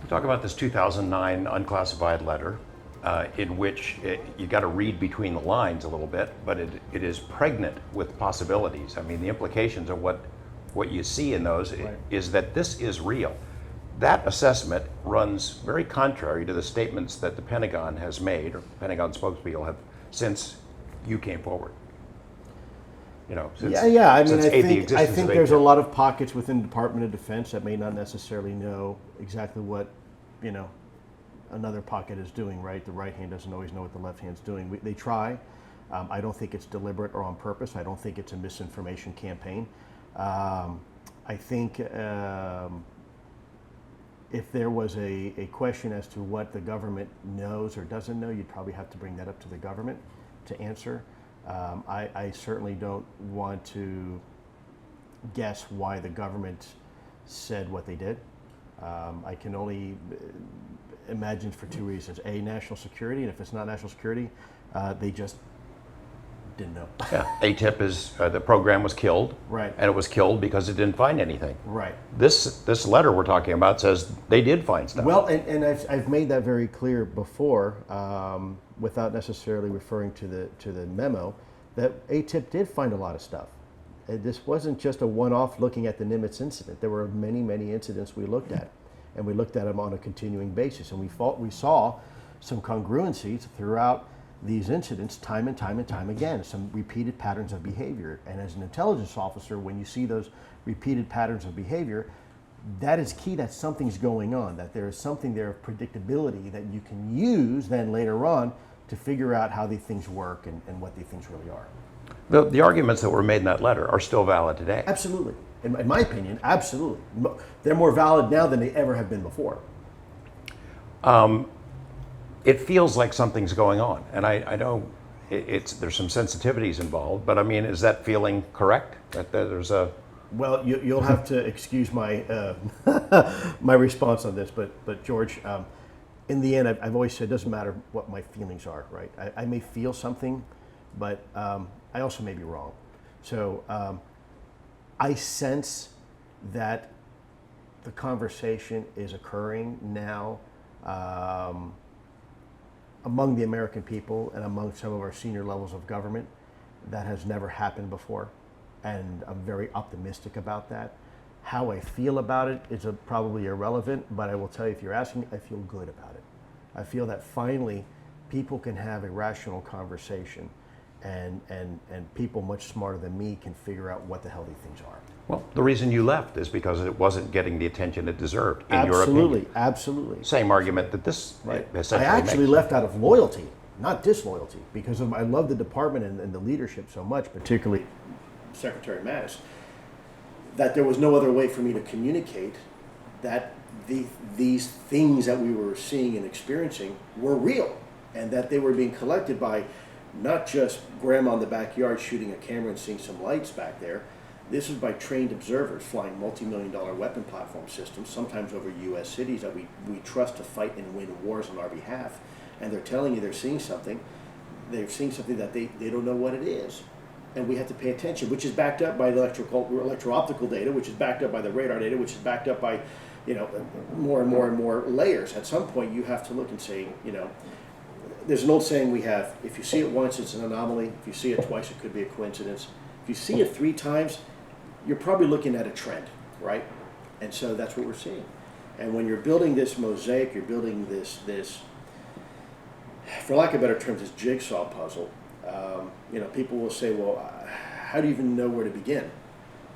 Talk about this 2009 unclassified letter in which you got to read between the lines a little bit, but it is pregnant with possibilities. I mean, the implications of what you see in those is that this is real. That assessment runs very contrary to the statements that the Pentagon has made, or Pentagon spokespeople have, since you came forward. You know, since, yeah. I mean, I think there's a lot of pockets within the Department of Defense that may not necessarily know exactly what, you know, another pocket is doing. Right, the right hand doesn't always know what the left hand's doing. They try. I don't think it's deliberate or on purpose. I don't think it's a misinformation campaign. I think. If there was a question as to what the government knows or doesn't know, you'd probably have to bring that up to the government to answer. I certainly don't want to guess why the government said what they did. I can only imagine for two reasons. A, national security, and if it's not national security, they just didn't know. Yeah, ATIP is, the program was killed. Right. And it was killed because it didn't find anything. Right. This letter we're talking about says they did find stuff. Well, and I've made that very clear before, without necessarily referring to the memo, that ATIP did find a lot of stuff. This wasn't just a one-off looking at the Nimitz incident. There were many, many incidents we looked at, and we looked at them on a continuing basis, and we saw some congruencies throughout these incidents time and time and time again, some repeated patterns of behavior. And as an intelligence officer, when you see those repeated patterns of behavior, that is key that something's going on, that there is something there of predictability that you can use then later on to figure out how these things work and what these things really are. The arguments that were made in that letter are still valid today. Absolutely. In my opinion, absolutely. They're more valid now than they ever have been before. It feels like something's going on, and I know there's some sensitivities involved, but I mean, is that feeling correct? That there's a... Well, you'll have to excuse my my response on this, but George, in the end, I've always said it doesn't matter what my feelings are, right? I may feel something, but I also may be wrong. So I sense that the conversation is occurring now among the American people and among some of our senior levels of government that has never happened before. And I'm very optimistic about that. How I feel about it is probably irrelevant, but I will tell you, if you're asking me, I feel good about it. I feel that finally people can have a rational conversation and people much smarter than me can figure out what the hell these things are. Well, the reason you left is because it wasn't getting the attention it deserved, in your opinion. Absolutely. Same argument that this essentially I actually makes. left out of loyalty, not disloyalty, because I love the department and the leadership so much, particularly Secretary Mattis, that there was no other way for me to communicate that these things that we were seeing and experiencing were real, and that they were being collected by not just grandma in the backyard shooting a camera and seeing some lights back there. This is by trained observers flying multi-million-dollar weapon platform systems, sometimes over U.S. cities that we trust to fight and win wars on our behalf. And they're telling you they're seeing something that they don't know what it is. And we have to pay attention, which is backed up by the electro-optical data, which is backed up by the radar data, which is backed up by, more and more and more layers. At some point, you have to look and say, there's an old saying we have: if you see it once, it's an anomaly. If you see it twice, it could be a coincidence. If you see it 3 times, you're probably looking at a trend, right? And so that's what we're seeing. And when you're building this mosaic, you're building this, for lack of better terms, this jigsaw puzzle. People will say, well, how do you even know where to begin?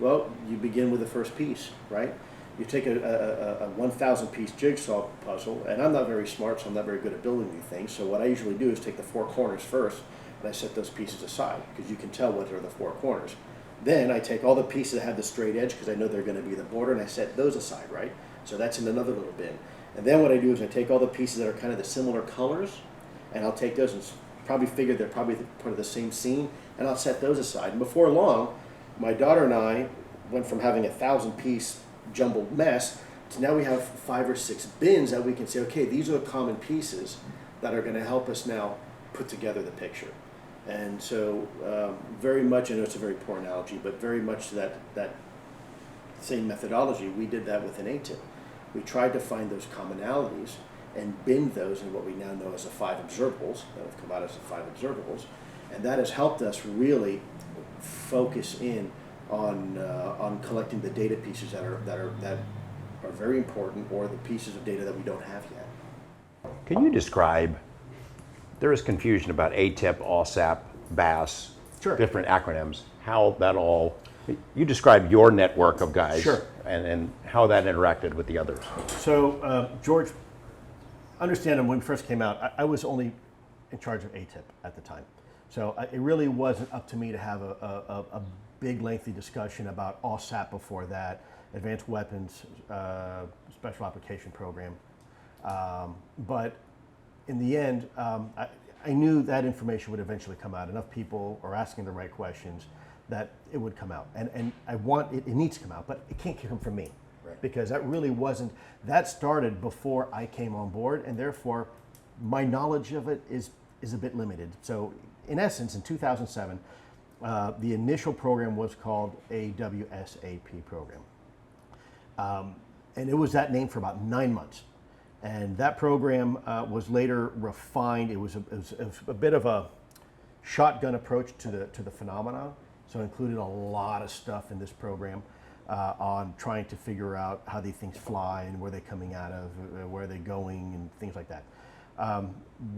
Well, you begin with the first piece, right? You take a 1,000-piece jigsaw puzzle, and I'm not very smart, so I'm not very good at building these things. So what I usually do is take the 4 corners first, and I set those pieces aside, because you can tell what are the 4 corners. Then I take all the pieces that have the straight edge, because I know they're going to be the border, and I set those aside, right? So that's in another little bin. And then what I do is I take all the pieces that are kind of the similar colors, and I'll take those and probably figure they're probably part of the same scene, and I'll set those aside. And before long, my daughter and I went from having a 1,000-piece jumbled mess to now we have 5 or 6 bins that we can say, okay, these are the common pieces that are going to help us now put together the picture. And so very much, I know it's a very poor analogy, but very much that same methodology, we did that with an ATIP. We tried to find those commonalities and bin those in what we now know as the 5 observables, that have come out as the 5 observables, and that has helped us really focus in on collecting the data pieces that are very important, or the pieces of data that we don't have yet. Can you describe, there is confusion about ATIP, ALSAP, BAS, Sure. different acronyms, how that all, you describe your network of guys. Sure. And how that interacted with the others. So, George, understand when we first came out, I was only in charge of ATIP at the time. So it really wasn't up to me to have a big, lengthy discussion about ALSAP before that, Advanced Weapons Special Application Program. But in the end, I knew that information would eventually come out. Enough people are asking the right questions that it would come out. And I want it needs to come out, but it can't come from me. Right. Because that really wasn't, that started before I came on board, and therefore my knowledge of it is a bit limited. So in essence, in 2007, the initial program was called AWSAP program. And it was that name for about 9 months. And that program was later refined. It was a bit of a shotgun approach to the phenomenon. So it included a lot of stuff in this program on trying to figure out how these things fly and where they're coming out of, where they're going, and things like that.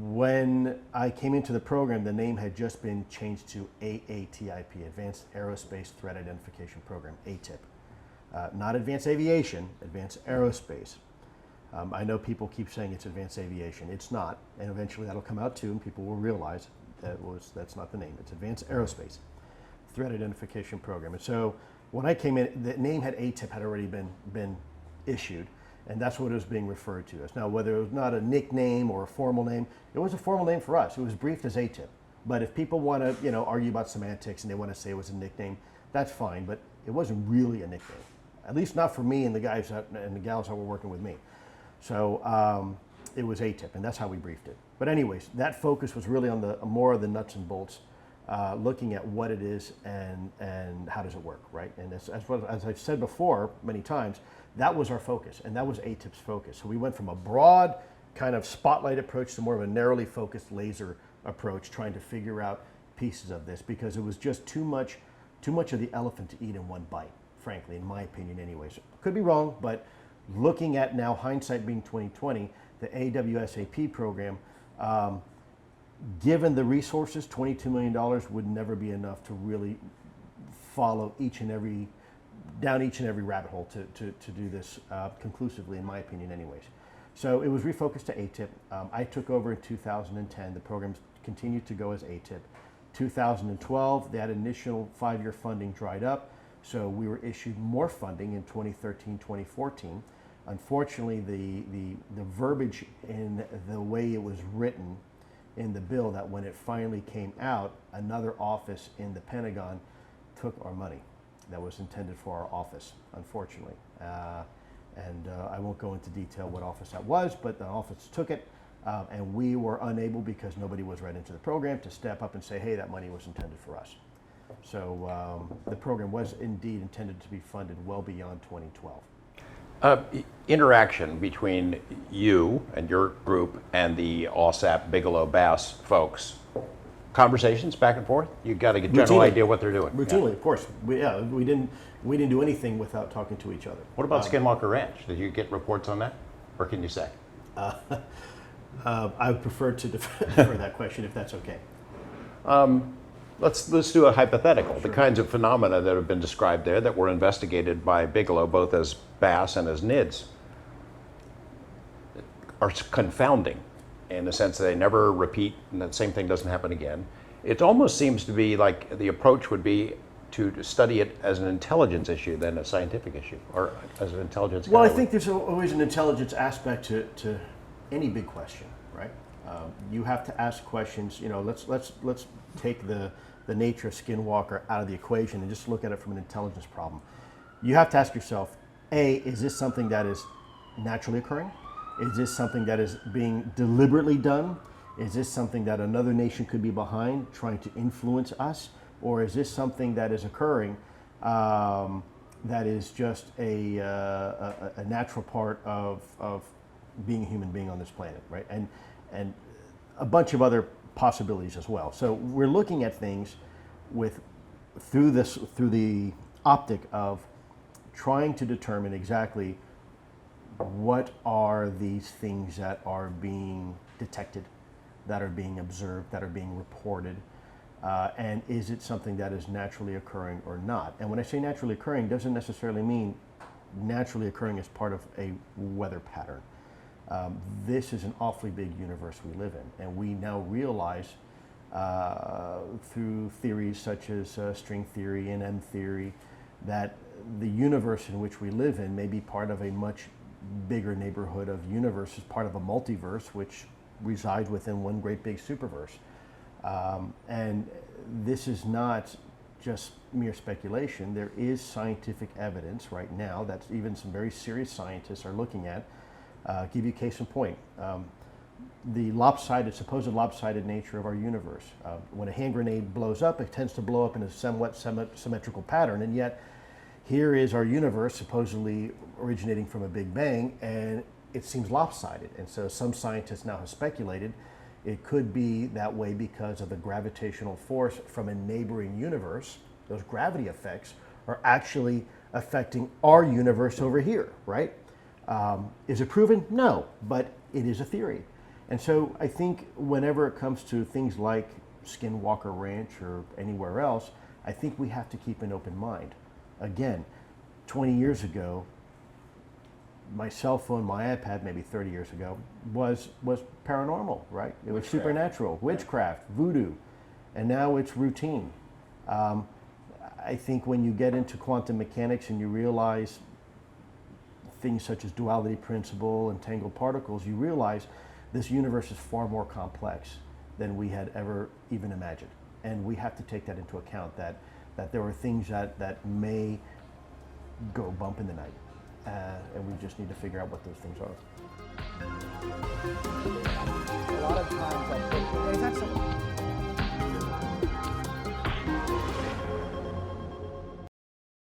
When I came into the program, the name had just been changed to AATIP, Advanced Aerospace Threat Identification Program, ATIP. Not Advanced Aviation, Advanced Aerospace. I know people keep saying it's Advanced Aviation. It's not, and eventually that'll come out too, and people will realize that's not the name. It's Advanced Aerospace Threat Identification Program. And so when I came in, the name ATIP had already been issued, and that's what it was being referred to as. Now, whether it was not a nickname or a formal name, it was a formal name for us. It was briefed as ATIP. But if people want to, argue about semantics and they want to say it was a nickname, that's fine. But it wasn't really a nickname, at least not for me and the guys and the gals that were working with me. So it was ATIP, and that's how we briefed it. But anyways, that focus was really on the more of the nuts and bolts, looking at what it is and how does it work, right? And as I've said before many times, that was our focus, and that was ATIP's focus. So we went from a broad kind of spotlight approach to more of a narrowly focused laser approach, trying to figure out pieces of this, because it was just too much of the elephant to eat in one bite, frankly, in my opinion anyways. Could be wrong, but looking at now, hindsight being 2020, the AWSAP program, given the resources, $22 million would never be enough to really follow down each and every rabbit hole to do this conclusively, in my opinion anyways. So it was refocused to ATIP. I took over in 2010. The program continued to go as ATIP. 2012, that initial 5-year funding dried up, so we were issued more funding in 2013, 2014. Unfortunately, the verbiage in the way it was written in the bill, that when it finally came out, another office in the Pentagon took our money that was intended for our office, unfortunately. I won't go into detail what office that was, but the office took it, and we were unable, because nobody was read into the program, to step up and say, hey, that money was intended for us. So the program was indeed intended to be funded well beyond 2012. Interaction between you and your group and the ALSAP Bigelow Bass folks, conversations back and forth? You got a general idea what they're doing. Routinely, Yeah. of course. We didn't do anything without talking to each other. What about Skinwalker Ranch? Did you get reports on that, or can you say? I would prefer to defer that question, if that's okay. Let's do a hypothetical. Sure. The kinds of phenomena that have been described there that were investigated by Bigelow, both as BAS and as NIDS, are confounding in the sense that they never repeat and that same thing doesn't happen again. It almost seems to be like the approach would be to study it as an intelligence issue than a scientific issue, or as an intelligence. Well, I think there's always an intelligence aspect to any big question, right? You have to ask questions. Let's take the nature of Skinwalker out of the equation and just look at it from an intelligence problem. You have to ask yourself, A, is this something that is naturally occurring? Is this something that is being deliberately done? Is this something that another nation could be behind, trying to influence us? Or is this something that is occurring that is just a natural part of being a human being on this planet, right? And a bunch of other possibilities as well. So we're looking at things through the optic of trying to determine exactly what are these things that are being detected, that are being observed, that are being reported, and is it something that is naturally occurring or not? And when I say naturally occurring, doesn't necessarily mean naturally occurring as part of a weather pattern. This is an awfully big universe we live in, and we now realize through theories such as string theory and M theory that the universe in which we live in may be part of a much bigger neighborhood of universes, part of a multiverse which resides within one great big superverse. And this is not just mere speculation. There is scientific evidence right now that even some very serious scientists are looking at. Give you a case in point. The supposed lopsided nature of our universe. When a hand grenade blows up, it tends to blow up in a somewhat symmetrical pattern, and yet here is our universe supposedly originating from a Big Bang, and it seems lopsided. And so some scientists now have speculated it could be that way because of the gravitational force from a neighboring universe. Those gravity effects are actually affecting our universe over here, right? Is it proven? No, but it is a theory. And so I think whenever it comes to things like Skinwalker Ranch or anywhere else, I think we have to keep an open mind. Again, 20 years ago, my cell phone, my iPad, maybe 30 years ago, was paranormal, right? It was supernatural, witchcraft, voodoo, and now it's routine. I think when you get into quantum mechanics and you realize things such as duality principle, entangled particles, you realize this universe is far more complex than we had ever even imagined. And we have to take that into account, that there are things that may go bump in the night. And we just need to figure out what those things are.